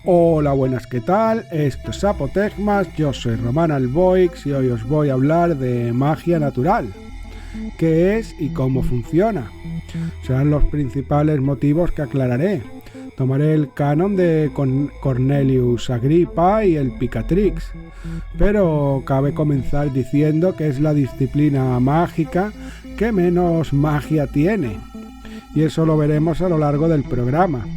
Hola, buenas, ¿qué tal? Esto es Apotegmas, yo soy Román Alboix y hoy os voy a hablar de magia natural. ¿Qué es y cómo funciona? Serán los principales motivos que aclararé. Tomaré el canon de Cornelius Agrippa y el Picatrix, pero cabe comenzar diciendo que es la disciplina mágica que menos magia tiene, y eso lo veremos a lo largo del programa.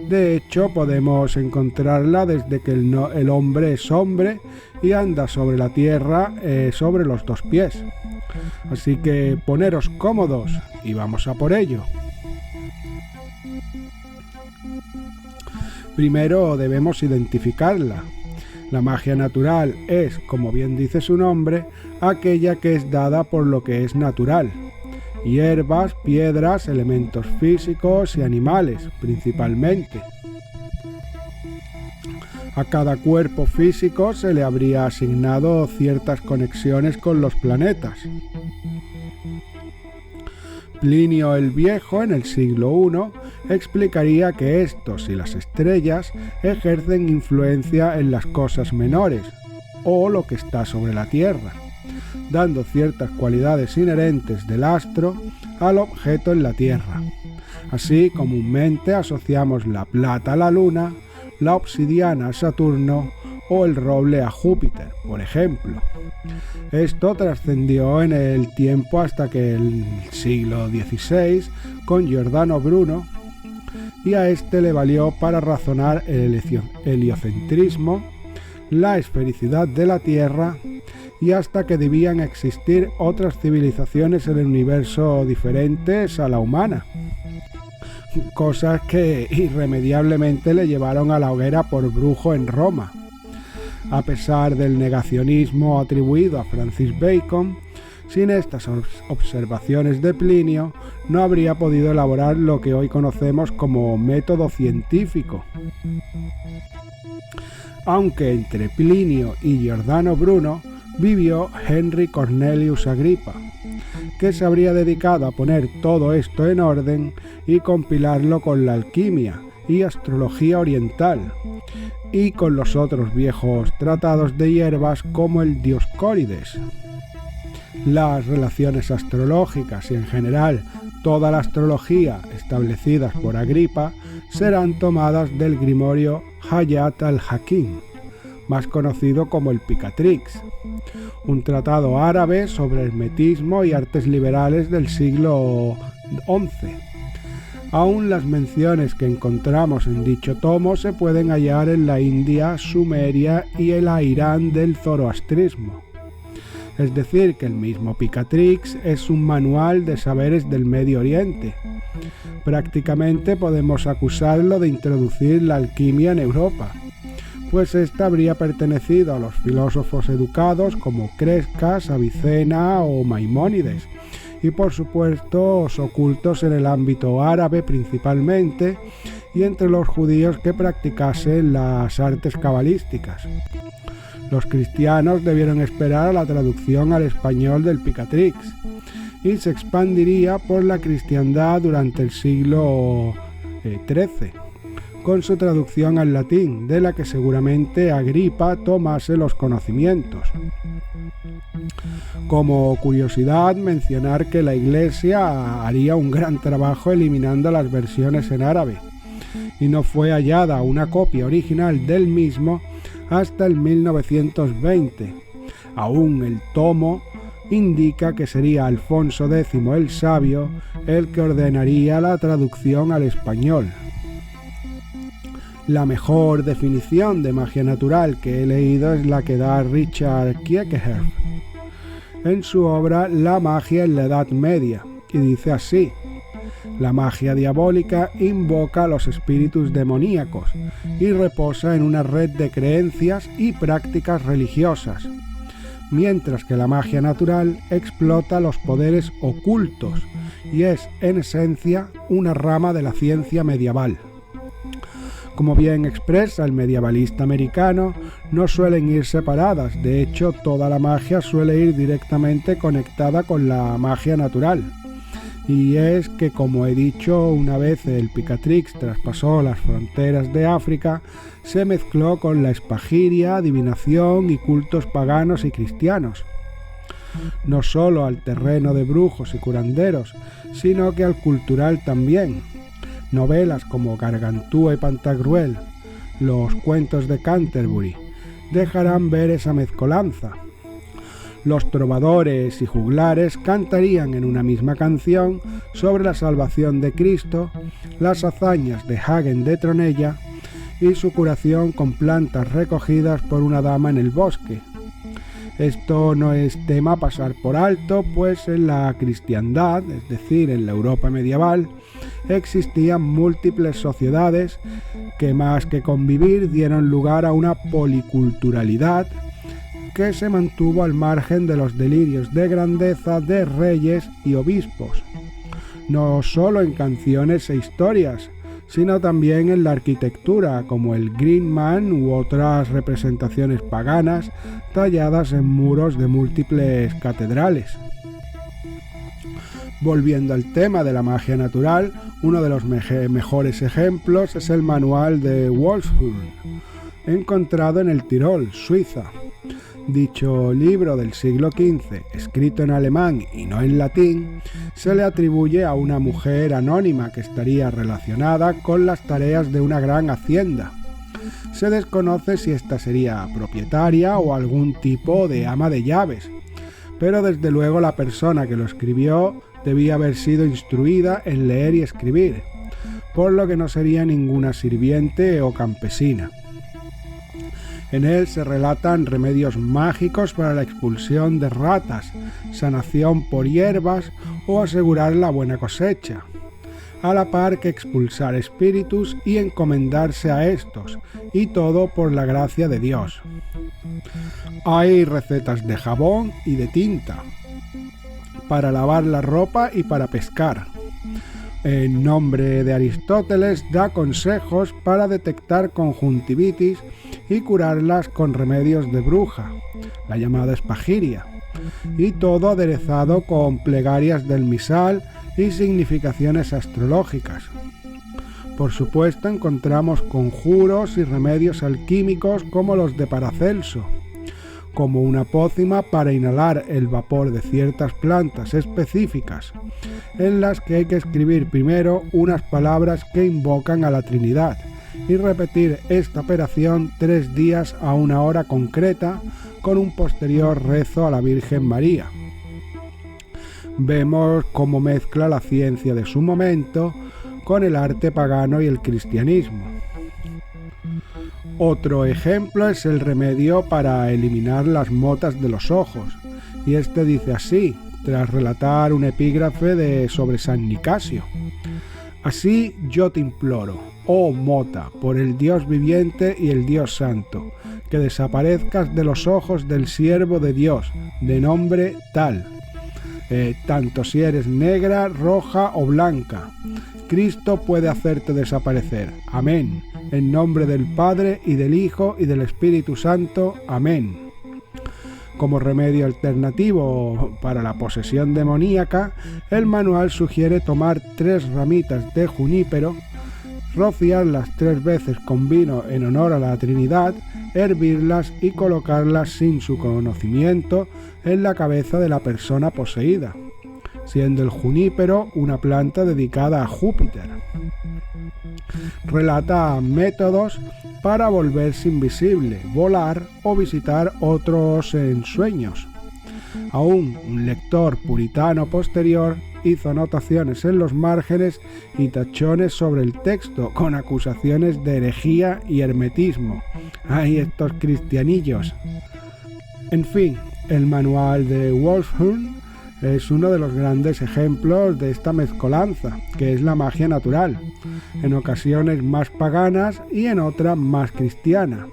De hecho, podemos encontrarla desde que el hombre es hombre y anda sobre la tierra sobre los dos pies. Así que poneros cómodos y vamos a por ello. Primero debemos identificarla. La magia natural es, como bien dice su nombre, aquella que es dada por lo que es natural. Hierbas, piedras, elementos físicos y animales, principalmente. A cada cuerpo físico se le habría asignado ciertas conexiones con los planetas. Plinio el Viejo, en el siglo I, explicaría que estos y las estrellas ejercen influencia en las cosas menores, o lo que está sobre la Tierra, dando ciertas cualidades inherentes del astro al objeto en la Tierra. Así, comúnmente asociamos la plata a la Luna, la obsidiana a Saturno o el roble a Júpiter, por ejemplo. Esto trascendió en el tiempo hasta que el siglo XVI, con Giordano Bruno, y a este le valió para razonar el heliocentrismo, la esfericidad de la Tierra, y hasta que debían existir otras civilizaciones en el universo diferentes a la humana. Cosas que irremediablemente le llevaron a la hoguera por brujo en Roma. A pesar del negacionismo atribuido a Francis Bacon, sin estas observaciones de Plinio no habría podido elaborar lo que hoy conocemos como método científico. Aunque entre Plinio y Giordano Bruno vivió Henry Cornelius Agrippa, que se habría dedicado a poner todo esto en orden y compilarlo con la alquimia y astrología oriental, y con los otros viejos tratados de hierbas como el Dioscórides. Las relaciones astrológicas y en general toda la astrología establecidas por Agrippa serán tomadas del grimorio Hayat al-Hakim, más conocido como el Picatrix, un tratado árabe sobre hermetismo y artes liberales del siglo XI. Aún las menciones que encontramos en dicho tomo se pueden hallar en la India, Sumeria y en la Irán del zoroastrismo. Es decir, que el mismo Picatrix es un manual de saberes del Medio Oriente. Prácticamente podemos acusarlo de introducir la alquimia en Europa, pues ésta habría pertenecido a los filósofos educados como Crescas, Avicena o Maimónides, y por supuesto ocultos en el ámbito árabe principalmente y entre los judíos que practicasen las artes cabalísticas. Los cristianos debieron esperar a la traducción al español del Picatrix y se expandiría por la cristiandad durante el siglo XIII, con su traducción al latín, de la que seguramente Agrippa tomase los conocimientos. Como curiosidad, mencionar que la Iglesia haría un gran trabajo eliminando las versiones en árabe, y no fue hallada una copia original del mismo hasta el 1920. Aún el tomo indica que sería Alfonso X el Sabio el que ordenaría la traducción al español. La mejor definición de magia natural que he leído es la que da Richard Kierkegaard en su obra La magia en la Edad Media, y dice así: la magia diabólica invoca a los espíritus demoníacos y reposa en una red de creencias y prácticas religiosas, mientras que la magia natural explota los poderes ocultos y es, en esencia, una rama de la ciencia medieval. Como bien expresa el medievalista americano, no suelen ir separadas, de hecho toda la magia suele ir directamente conectada con la magia natural, Y es que, como he dicho, una vez el Picatrix traspasó las fronteras de África, se mezcló con la espagiria, adivinación y cultos paganos y cristianos. No solo al terreno de brujos y curanderos, sino que al cultural también. Novelas como Gargantúa y Pantagruel, los cuentos de Canterbury, dejarán ver esa mezcolanza. Los trovadores y juglares cantarían en una misma canción sobre la salvación de Cristo, las hazañas de Hagen de Tronella y su curación con plantas recogidas por una dama en el bosque. Esto no es tema a pasar por alto, pues en la cristiandad, es decir, en la Europa medieval, existían múltiples sociedades que más que convivir dieron lugar a una policulturalidad que se mantuvo al margen de los delirios de grandeza de reyes y obispos, no solo en canciones e historias, sino también en la arquitectura, como el Green Man u otras representaciones paganas talladas en muros de múltiples catedrales. Volviendo al tema de la magia natural, uno de los mejores ejemplos es el manual de Wolfsburg, encontrado en el Tirol, Suiza. Dicho libro del siglo XV, escrito en alemán y no en latín, se le atribuye a una mujer anónima que estaría relacionada con las tareas de una gran hacienda. Se desconoce si esta sería propietaria o algún tipo de ama de llaves, pero desde luego la persona que lo escribió debía haber sido instruida en leer y escribir, por lo que no sería ninguna sirviente o campesina. En él se relatan remedios mágicos para la expulsión de ratas, sanación por hierbas o asegurar la buena cosecha, a la par que expulsar espíritus y encomendarse a estos, y todo por la gracia de Dios. Hay recetas de jabón y de tinta, para lavar la ropa y para pescar. En nombre de Aristóteles da consejos para detectar conjuntivitis y curarlas con remedios de bruja, la llamada espagiria, y todo aderezado con plegarias del misal y significaciones astrológicas. Por supuesto encontramos conjuros y remedios alquímicos como los de Paracelso, como una pócima para inhalar el vapor de ciertas plantas específicas, en las que hay que escribir primero unas palabras que invocan a la Trinidad y repetir esta operación 3 días a una hora concreta con un posterior rezo a la Virgen María. Vemos cómo mezcla la ciencia de su momento con el arte pagano y el cristianismo. Otro ejemplo es el remedio para eliminar las motas de los ojos, y este dice así, tras relatar un epígrafe sobre San Nicasio: así yo te imploro, oh mota, por el Dios viviente y el Dios santo, que desaparezcas de los ojos del siervo de Dios, de nombre tal, tanto si eres negra, roja o blanca. Cristo puede hacerte desaparecer. Amén. En nombre del Padre y del Hijo y del Espíritu Santo. Amén. Como remedio alternativo para la posesión demoníaca, el manual sugiere tomar 3 ramitas de junípero, rociarlas 3 veces con vino en honor a la Trinidad, hervirlas y colocarlas sin su conocimiento en la cabeza de la persona poseída, siendo el junípero una planta dedicada a Júpiter. Relata métodos para volverse invisible, volar o visitar otros en sueños. Aún un lector puritano posterior hizo anotaciones en los márgenes y tachones sobre el texto con acusaciones de herejía y hermetismo. ¡Ay, estos cristianillos! En fin, el manual de Wolfsburg es uno de los grandes ejemplos de esta mezcolanza, que es la magia natural, en ocasiones más paganas y en otras más cristiana.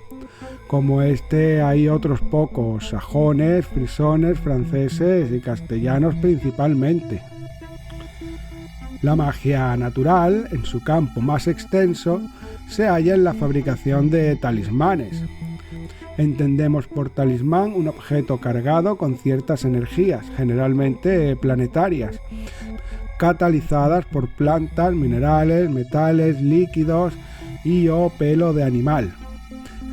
Como este hay otros pocos, sajones, frisones, franceses y castellanos principalmente. La magia natural, en su campo más extenso, se halla en la fabricación de talismanes. Entendemos por talismán un objeto cargado con ciertas energías, generalmente planetarias, catalizadas por plantas, minerales, metales, líquidos y o pelo de animal.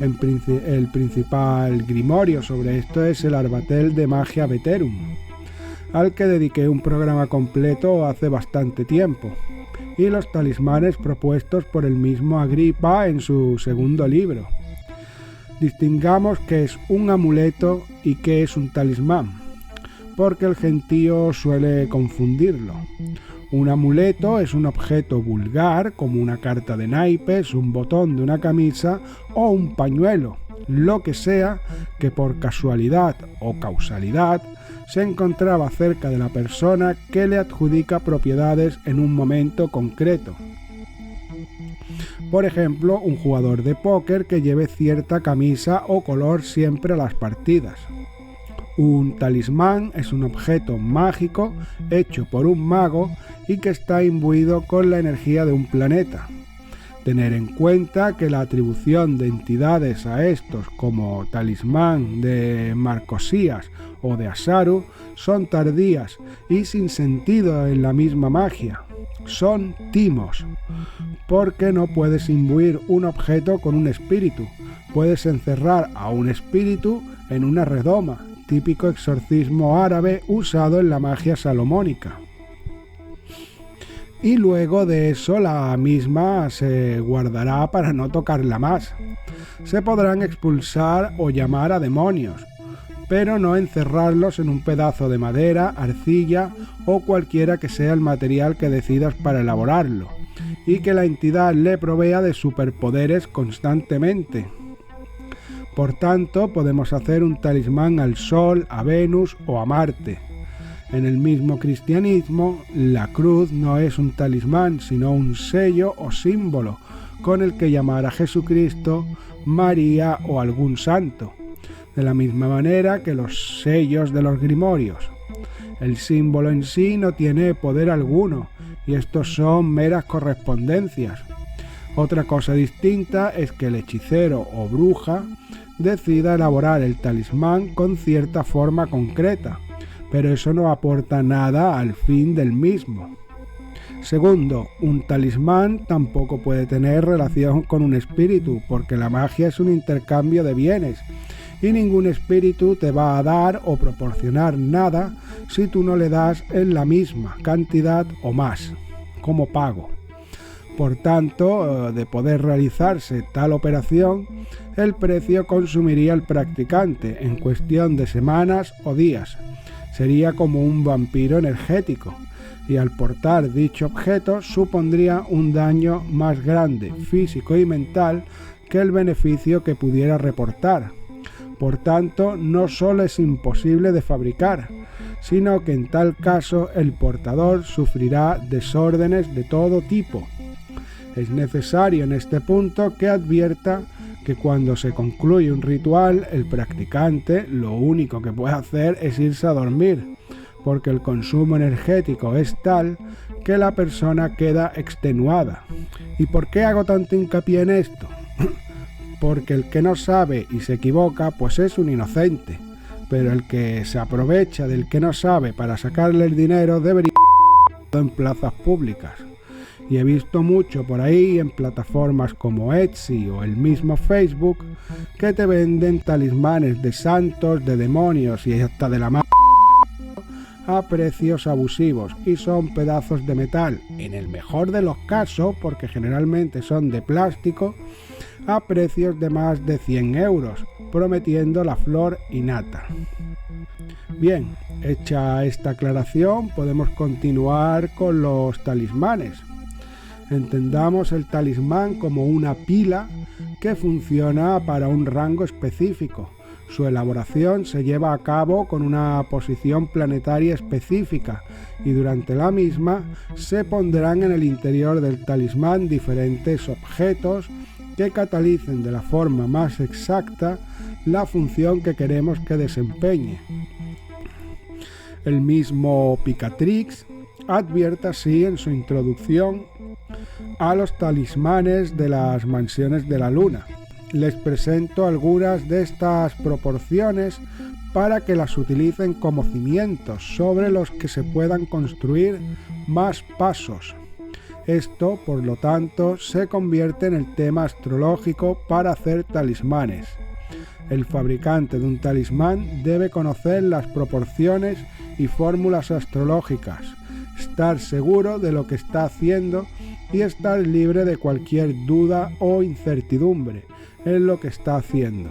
El principal grimorio sobre esto es el Arbatel de Magia Veterum, al que dediqué un programa completo hace bastante tiempo, y los talismanes propuestos por el mismo Agripa en su segundo libro. Distingamos qué es un amuleto y qué es un talismán, porque el gentío suele confundirlo. Un amuleto es un objeto vulgar, como una carta de naipes, un botón de una camisa o un pañuelo, lo que sea que por casualidad o causalidad se encontraba cerca de la persona que le adjudica propiedades en un momento concreto. Por ejemplo, un jugador de póker que lleve cierta camisa o color siempre a las partidas. Un talismán es un objeto mágico hecho por un mago y que está imbuido con la energía de un planeta. Tener en cuenta que la atribución de entidades a estos, como talismán de Marcosías o de Asaru, son tardías y sin sentido en la misma magia. Son timos, porque no puedes imbuir un objeto con un espíritu. Puedes encerrar a un espíritu en una redoma, típico exorcismo árabe usado en la magia salomónica. Y luego de eso la misma se guardará para no tocarla más. Se podrán expulsar o llamar a demonios, pero no encerrarlos en un pedazo de madera, arcilla o cualquiera que sea el material que decidas para elaborarlo, y que la entidad le provea de superpoderes constantemente. Por tanto, podemos hacer un talismán al Sol, a Venus o a Marte. En el mismo cristianismo, la cruz no es un talismán, sino un sello o símbolo con el que llamar a Jesucristo, María o algún santo, de la misma manera que los sellos de los grimorios. El símbolo en sí no tiene poder alguno, y estos son meras correspondencias. Otra cosa distinta es que el hechicero o bruja decida elaborar el talismán con cierta forma concreta, pero eso no aporta nada al fin del mismo. Segundo, un talismán tampoco puede tener relación con un espíritu, porque la magia es un intercambio de bienes, y ningún espíritu te va a dar o proporcionar nada si tú no le das en la misma cantidad o más, como pago. Por tanto, de poder realizarse tal operación, el precio consumiría al practicante en cuestión de semanas o días. Sería como un vampiro energético, y al portar dicho objeto supondría un daño más grande, físico y mental, que el beneficio que pudiera reportar. Por tanto, no solo es imposible de fabricar, sino que en tal caso el portador sufrirá desórdenes de todo tipo. Es necesario en este punto que advierta que cuando se concluye un ritual, el practicante lo único que puede hacer es irse a dormir, porque el consumo energético es tal que la persona queda extenuada. ¿Y por qué hago tanto hincapié en esto? Porque el que no sabe y se equivoca, pues es un inocente, pero el que se aprovecha del que no sabe para sacarle el dinero debería estar en plazas públicas. Y he visto mucho por ahí en plataformas como Etsy o el mismo Facebook que te venden talismanes de santos, de demonios y hasta de la madre a precios abusivos, y son pedazos de metal, en el mejor de los casos, porque generalmente son de plástico, a precios de más de 100 euros, prometiendo la flor y nata. Bien, hecha esta aclaración, podemos continuar con los talismanes. Entendamos el talismán como una pila que funciona para un rango específico. Su elaboración se lleva a cabo con una posición planetaria específica y durante la misma se pondrán en el interior del talismán diferentes objetos que catalicen de la forma más exacta la función que queremos que desempeñe. El mismo Picatrix advierte así en su introducción a los talismanes de las mansiones de la luna. Les presento algunas de estas proporciones para que las utilicen como cimientos sobre los que se puedan construir más pasos. Esto, por lo tanto, se convierte en el tema astrológico para hacer talismanes. El fabricante de un talismán debe conocer las proporciones y fórmulas astrológicas, estar seguro de lo que está haciendo y estar libre de cualquier duda o incertidumbre en lo que está haciendo,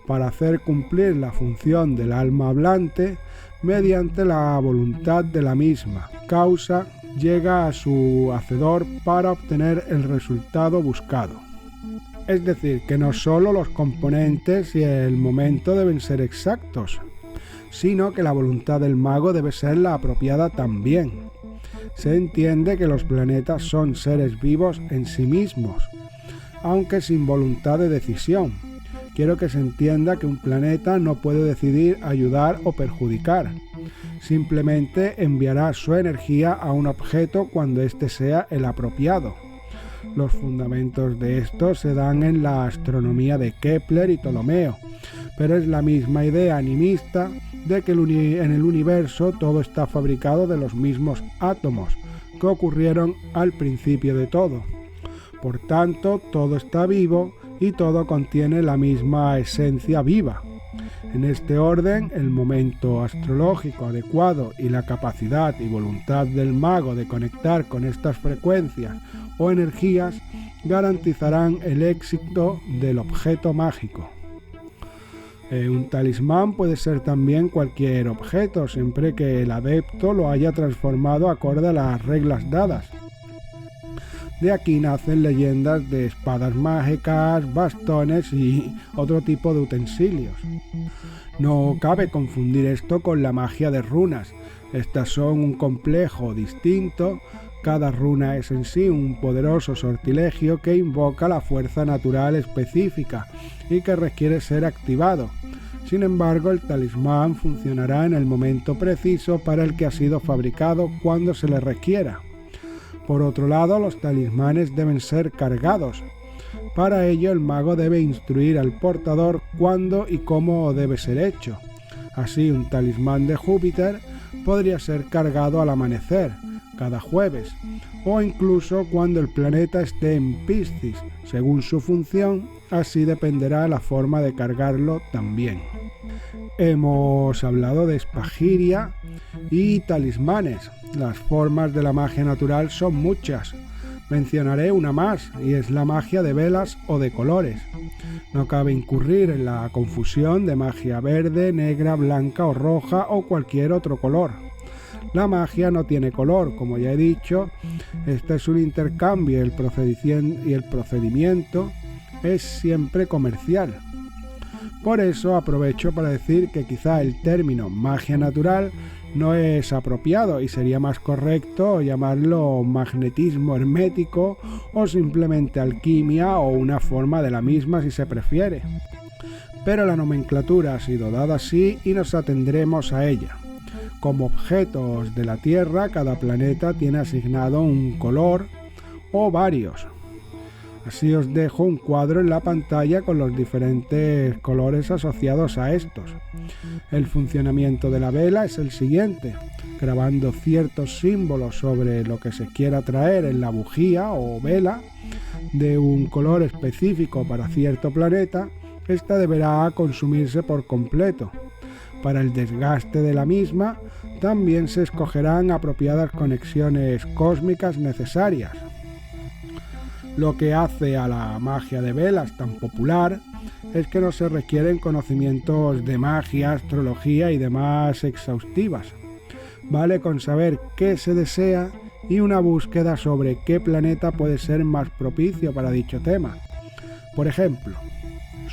para hacer cumplir la función del alma hablante mediante la voluntad de la misma causa llega a su hacedor para obtener el resultado buscado. Es decir, que no solo los componentes y el momento deben ser exactos, sino que la voluntad del mago debe ser la apropiada también. Se entiende que los planetas son seres vivos en sí mismos, aunque sin voluntad de decisión. Quiero que se entienda que un planeta no puede decidir ayudar o perjudicar. Simplemente enviará su energía a un objeto cuando éste sea el apropiado. Los fundamentos de esto se dan en la astronomía de Kepler y Ptolomeo, pero es la misma idea animista de que en el universo todo está fabricado de los mismos átomos que ocurrieron al principio de todo. Por tanto, todo está vivo y todo contiene la misma esencia viva. En este orden, el momento astrológico adecuado y la capacidad y voluntad del mago de conectar con estas frecuencias o energías garantizarán el éxito del objeto mágico. Un talismán puede ser también cualquier objeto, siempre que el adepto lo haya transformado acorde a las reglas dadas. De aquí nacen leyendas de espadas mágicas, bastones y otro tipo de utensilios. No cabe confundir esto con la magia de runas. Estas son un complejo distinto. Cada runa es en sí un poderoso sortilegio que invoca la fuerza natural específica y que requiere ser activado. Sin embargo, el talismán funcionará en el momento preciso para el que ha sido fabricado cuando se le requiera. Por otro lado, los talismanes deben ser cargados. Para ello, el mago debe instruir al portador cuándo y cómo debe ser hecho. Así, un talismán de Júpiter podría ser cargado al amanecer, cada jueves, o incluso cuando el planeta esté en Piscis, según su función, así dependerá la forma de cargarlo también. Hemos hablado de espagiria y talismanes. Las formas de la magia natural son muchas. Mencionaré una más, y es la magia de velas o de colores. No cabe incurrir en la confusión de magia verde, negra, blanca o roja o cualquier otro color. La magia no tiene color, como ya he dicho. Este es un intercambio y el procedimiento es siempre comercial. Por eso aprovecho para decir que quizá el término magia natural no es apropiado y sería más correcto llamarlo magnetismo hermético o simplemente alquimia o una forma de la misma si se prefiere. Pero la nomenclatura ha sido dada así y nos atendremos a ella. Como objetos de la Tierra, cada planeta tiene asignado un color o varios. Así os dejo un cuadro en la pantalla con los diferentes colores asociados a estos. El funcionamiento de la vela es el siguiente: grabando ciertos símbolos sobre lo que se quiera traer en la bujía o vela de un color específico para cierto planeta, esta deberá consumirse por completo. Para el desgaste de la misma, también se escogerán apropiadas conexiones cósmicas necesarias. Lo que hace a la magia de velas tan popular es que no se requieren conocimientos de magia, astrología y demás exhaustivas. Vale con saber qué se desea y una búsqueda sobre qué planeta puede ser más propicio para dicho tema. Por ejemplo,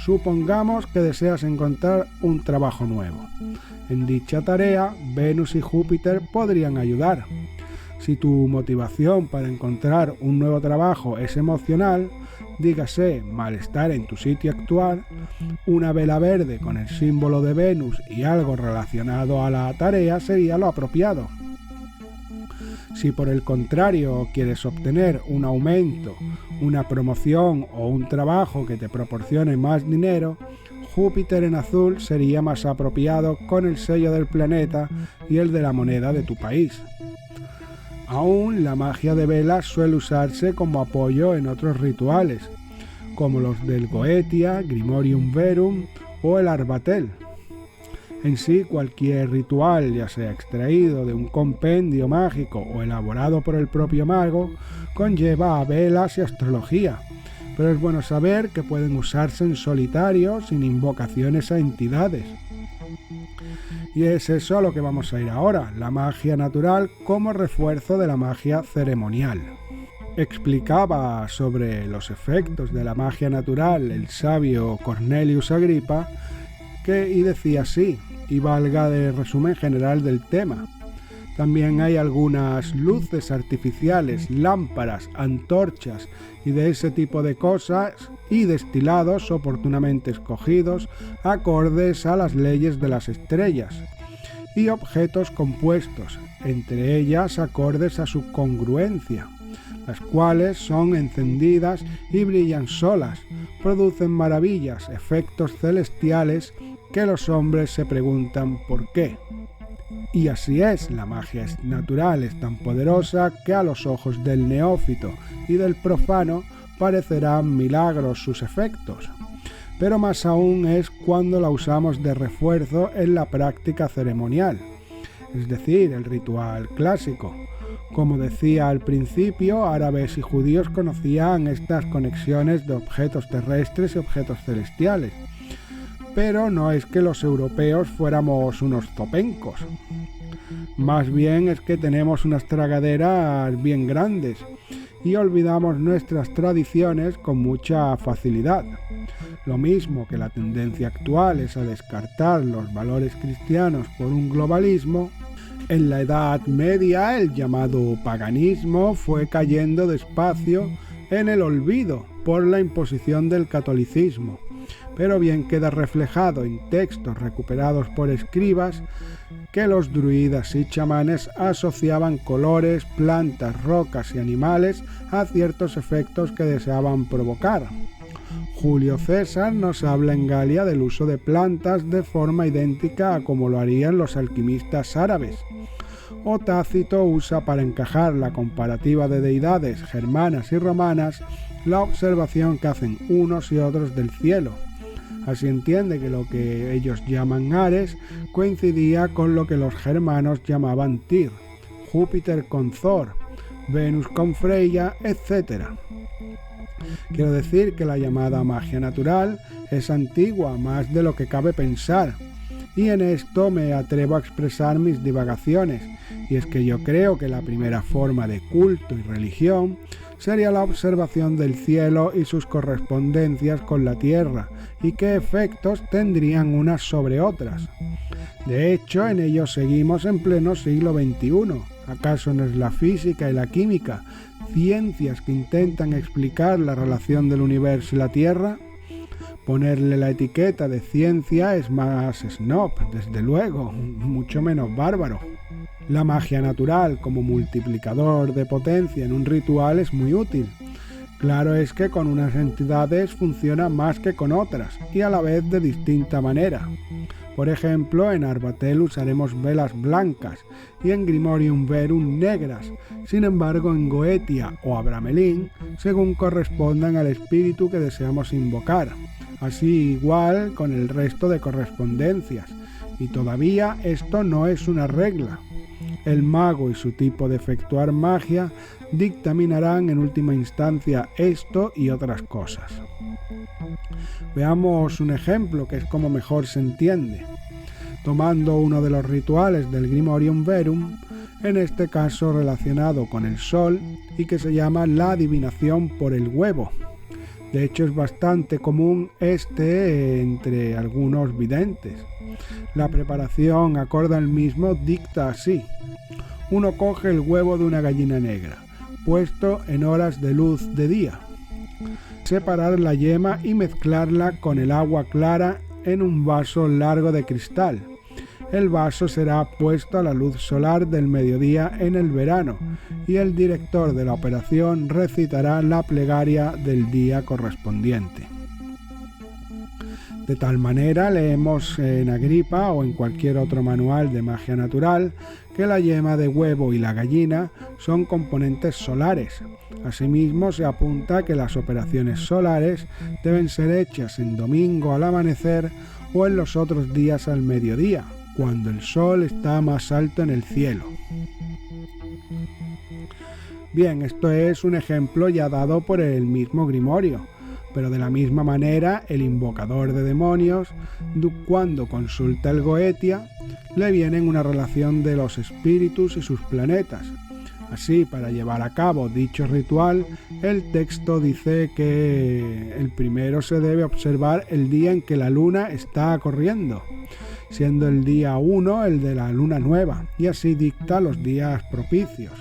supongamos que deseas encontrar un trabajo nuevo. En dicha tarea, Venus y Júpiter podrían ayudar. Si tu motivación para encontrar un nuevo trabajo es emocional, dígase malestar en tu sitio actual, una vela verde con el símbolo de Venus y algo relacionado a la tarea sería lo apropiado. Si por el contrario quieres obtener un aumento, una promoción o un trabajo que te proporcione más dinero, Júpiter en azul sería más apropiado con el sello del planeta y el de la moneda de tu país. Aún la magia de velas suele usarse como apoyo en otros rituales, como los del Goetia, Grimorium Verum o el Arbatel. En sí, cualquier ritual, ya sea extraído de un compendio mágico o elaborado por el propio mago, conlleva a velas y astrología, pero es bueno saber que pueden usarse en solitario sin invocaciones a entidades. Y es eso a lo que vamos a ir ahora, la magia natural como refuerzo de la magia ceremonial. Explicaba sobre los efectos de la magia natural el sabio Cornelius Agripa, y decía así, y valga de resumen general del tema. También hay algunas luces artificiales, lámparas, antorchas y de ese tipo de cosas y destilados oportunamente escogidos acordes a las leyes de las estrellas y objetos compuestos, entre ellas acordes a su congruencia, las cuales son encendidas y brillan solas, producen maravillas, efectos celestiales que los hombres se preguntan por qué. Y así es, la magia natural es tan poderosa que a los ojos del neófito y del profano parecerán milagros sus efectos, pero más aún es cuando la usamos de refuerzo en la práctica ceremonial, es decir, el ritual clásico. Como decía al principio, árabes y judíos conocían estas conexiones de objetos terrestres y objetos celestiales, pero no es que los europeos fuéramos unos zopencos. Más bien es que tenemos unas tragaderas bien grandes y olvidamos nuestras tradiciones con mucha facilidad. Lo mismo que la tendencia actual es a descartar los valores cristianos por un globalismo, en la Edad Media el llamado paganismo fue cayendo despacio en el olvido por la imposición del catolicismo, pero bien queda reflejado en textos recuperados por escribas que los druidas y chamanes asociaban colores, plantas, rocas y animales a ciertos efectos que deseaban provocar. Julio César nos habla en Galia del uso de plantas de forma idéntica a como lo harían los alquimistas árabes. O Tácito usa para encajar la comparativa de deidades germanas y romanas la observación que hacen unos y otros del cielo. Así entiende que lo que ellos llaman Ares coincidía con lo que los germanos llamaban Tyr, Júpiter con Thor, Venus con Freya, etc. Quiero decir que la llamada magia natural es antigua más de lo que cabe pensar, y en esto me atrevo a expresar mis divagaciones, y es que yo creo que la primera forma de culto y religión sería la observación del cielo y sus correspondencias con la tierra, y qué efectos tendrían unas sobre otras. De hecho, en ello seguimos en pleno siglo XXI. ¿Acaso no es la física y la química, ciencias que intentan explicar la relación del universo y la Tierra? Ponerle la etiqueta de ciencia es más snob, desde luego, mucho menos bárbaro. La magia natural como multiplicador de potencia en un ritual es muy útil. Claro es que con unas entidades funciona más que con otras, y a la vez de distinta manera. Por ejemplo, en Arbatel usaremos velas blancas y en Grimorium Verum negras, sin embargo en Goetia o Abramelin, según correspondan al espíritu que deseamos invocar. Así igual con el resto de correspondencias, y todavía esto no es una regla. El mago y su tipo de efectuar magia dictaminarán en última instancia esto y otras cosas. Veamos un ejemplo que es como mejor se entiende. Tomando uno de los rituales del Grimorium Verum, en este caso relacionado con el sol y que se llama la adivinación por el huevo. De hecho es bastante común entre algunos videntes. La preparación acorde al mismo dicta así. Uno coge el huevo de una gallina negra, puesto en horas de luz de día. Separar la yema y mezclarla con el agua clara en un vaso largo de cristal. El vaso será puesto a la luz solar del mediodía en el verano y el director de la operación recitará la plegaria del día correspondiente. De tal manera leemos en Agripa o en cualquier otro manual de magia natural que la yema de huevo y la gallina son componentes solares. Asimismo, se apunta que las operaciones solares deben ser hechas en domingo al amanecer o en los otros días al mediodía, cuando el sol está más alto en el cielo. Bien, esto es un ejemplo ya dado por el mismo Grimorio, pero de la misma manera el invocador de demonios, cuando consulta el Goetia, le viene una relación de los espíritus y sus planetas. Así, para llevar a cabo dicho ritual, el texto dice que el primero se debe observar el día en que la luna está corriendo, siendo el día 1 el de la luna nueva, y así dicta los días propicios.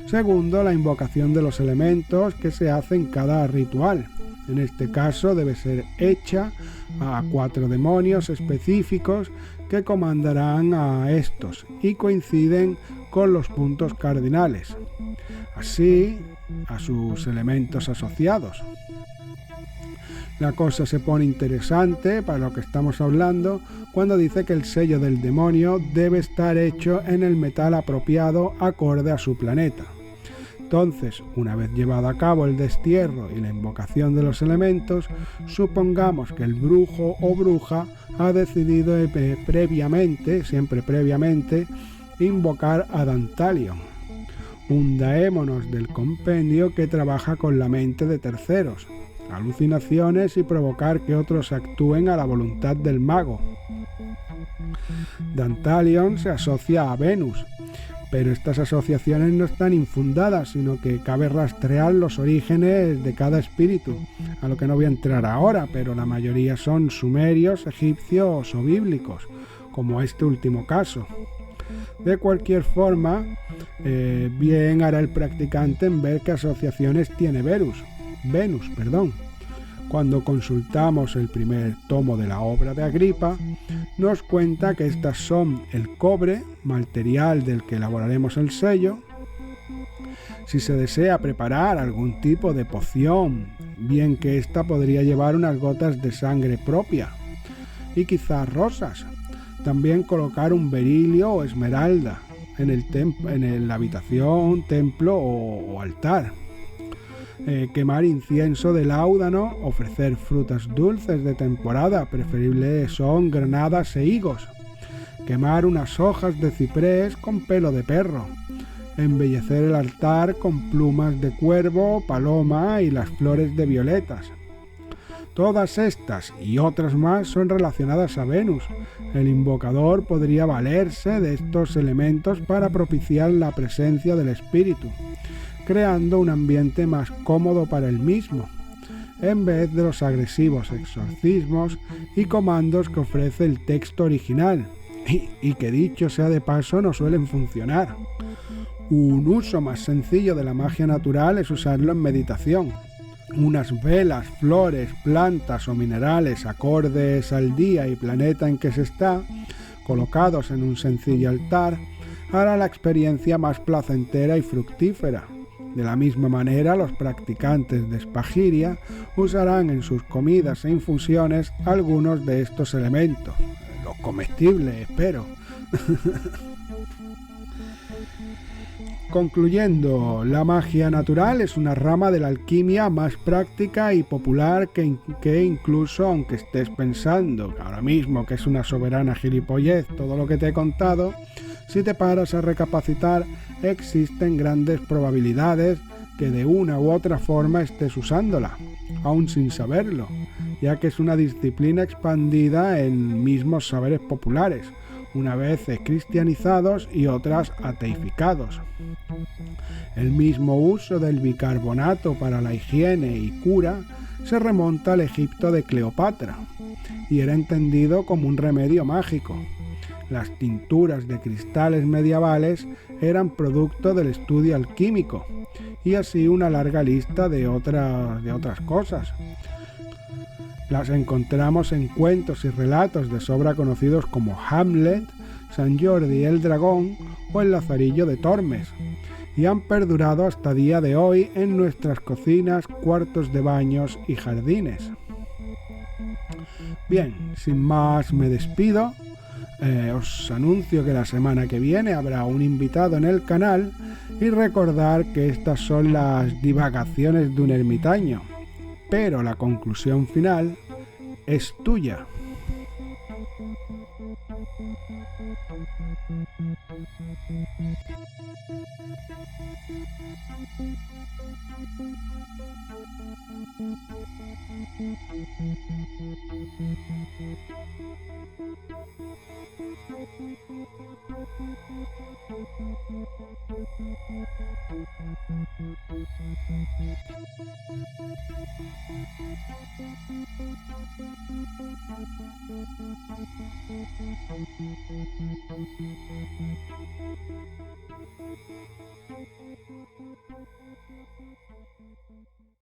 Segundo, la invocación de los elementos que se hace en cada ritual. En este caso debe ser hecha a 4 demonios específicos que comandarán a estos y coinciden con los puntos cardinales, así a sus elementos asociados. La cosa se pone interesante para lo que estamos hablando cuando dice que el sello del demonio debe estar hecho en el metal apropiado acorde a su planeta. Entonces, una vez llevado a cabo el destierro y la invocación de los elementos, supongamos que el brujo o bruja ha decidido siempre previamente, invocar a Dantalion, un daémonos del compendio que trabaja con la mente de terceros, alucinaciones y provocar que otros actúen a la voluntad del mago. Dantalion se asocia a Venus, pero estas asociaciones no están infundadas, sino que cabe rastrear los orígenes de cada espíritu, a lo que no voy a entrar ahora, pero la mayoría son sumerios, egipcios o bíblicos, como este último caso. De cualquier forma, bien hará el practicante en ver qué asociaciones tiene Venus. Cuando consultamos el primer tomo de la obra de Agripa, nos cuenta que estas son el cobre, material del que elaboraremos el sello. Si se desea preparar algún tipo de poción, bien que ésta podría llevar unas gotas de sangre propia, y quizás rosas. También colocar un berilio o esmeralda en la habitación, templo o altar. Quemar incienso de láudano, ofrecer frutas dulces de temporada, preferibles son granadas e higos, quemar unas hojas de ciprés con pelo de perro, embellecer el altar con plumas de cuervo, paloma y las flores de violetas. Todas estas y otras más son relacionadas a Venus. El invocador podría valerse de estos elementos para propiciar la presencia del espíritu, creando un ambiente más cómodo para él mismo, en vez de los agresivos exorcismos y comandos que ofrece el texto original, y que dicho sea de paso no suelen funcionar. Un uso más sencillo de la magia natural es usarlo en meditación. Unas velas, flores, plantas o minerales acordes al día y planeta en que se está, colocados en un sencillo altar, hará la experiencia más placentera y fructífera. De la misma manera, los practicantes de Spagyria usarán en sus comidas e infusiones algunos de estos elementos. Los comestibles, espero. Concluyendo, la magia natural es una rama de la alquimia más práctica y popular que incluso, aunque estés pensando ahora mismo que es una soberana gilipollez todo lo que te he contado, si te paras a recapacitar, existen grandes probabilidades que de una u otra forma estés usándola, aún sin saberlo, ya que es una disciplina expandida en mismos saberes populares, una vez cristianizados y otras ateificados. El mismo uso del bicarbonato para la higiene y cura se remonta al Egipto de Cleopatra y era entendido como un remedio mágico. Las tinturas de cristales medievales eran producto del estudio alquímico, y así una larga lista de otras cosas. Las encontramos en cuentos y relatos de sobra conocidos como Hamlet, Sant Jordi el Dragón o el Lazarillo de Tormes, y han perdurado hasta día de hoy en nuestras cocinas, cuartos de baños y jardines. Bien, sin más me despido. Os anuncio que la semana que viene habrá un invitado en el canal y recordar que estas son las divagaciones de un ermitaño, pero la conclusión final es tuya.